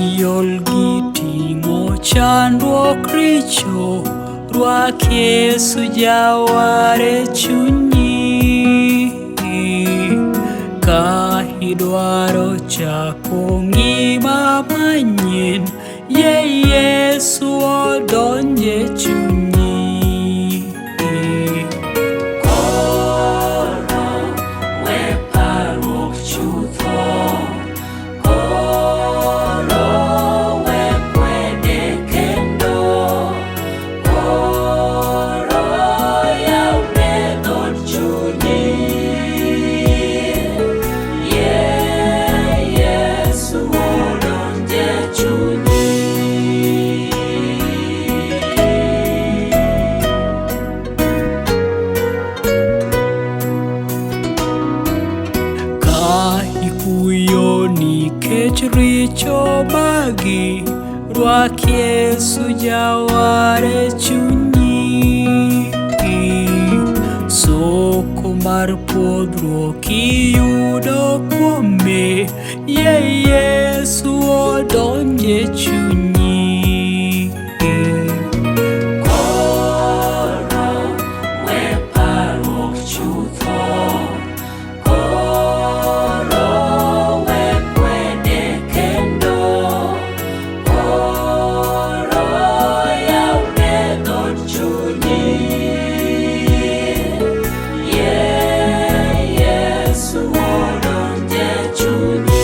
iol gi ting'o chandruok richo, rwak Yesu jaware chunyi. Ka idwaro chako ngima manyien, yie Yesu odonje chunyi. Koro we parruok chutho, koro we kwede kendo, koro yawne dhod chunyi. Yesu odonje chunyi. Ikuyo nikech richo magi, rwak Yesu jaware chunyi. Soko mar puodhruok iyudo kuome, yie Yesu odonje chunyi. Koro we parruok chutho, koro we kwede kendo, koro yawne dhod chunyi. Yesu odonje chunyi.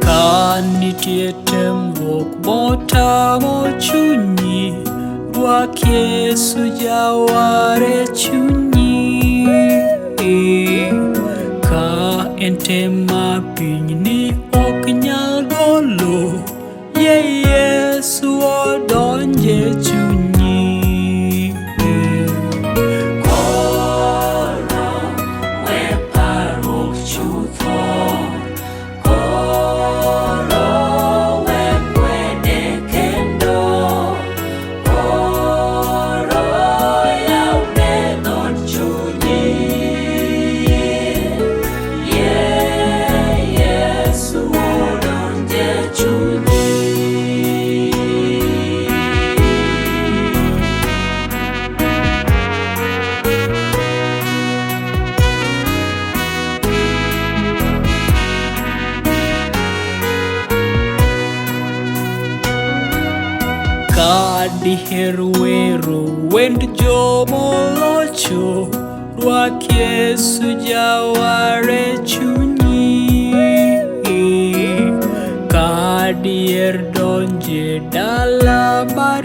Ka nitie temruok motamo chunyi, rwak Yesu jaware chunyi. Ka en tem ma pinyni ok nyal golo, yie Yesu odonje chunyi. Koro we parruok chutho, koro we kwede kendo, koro yawne dhod chunyi. Yesu odonje chunyi. Ka diher wero wend jomolocho, rwak Yesu jaware chunyi. Ka diher donje dala mar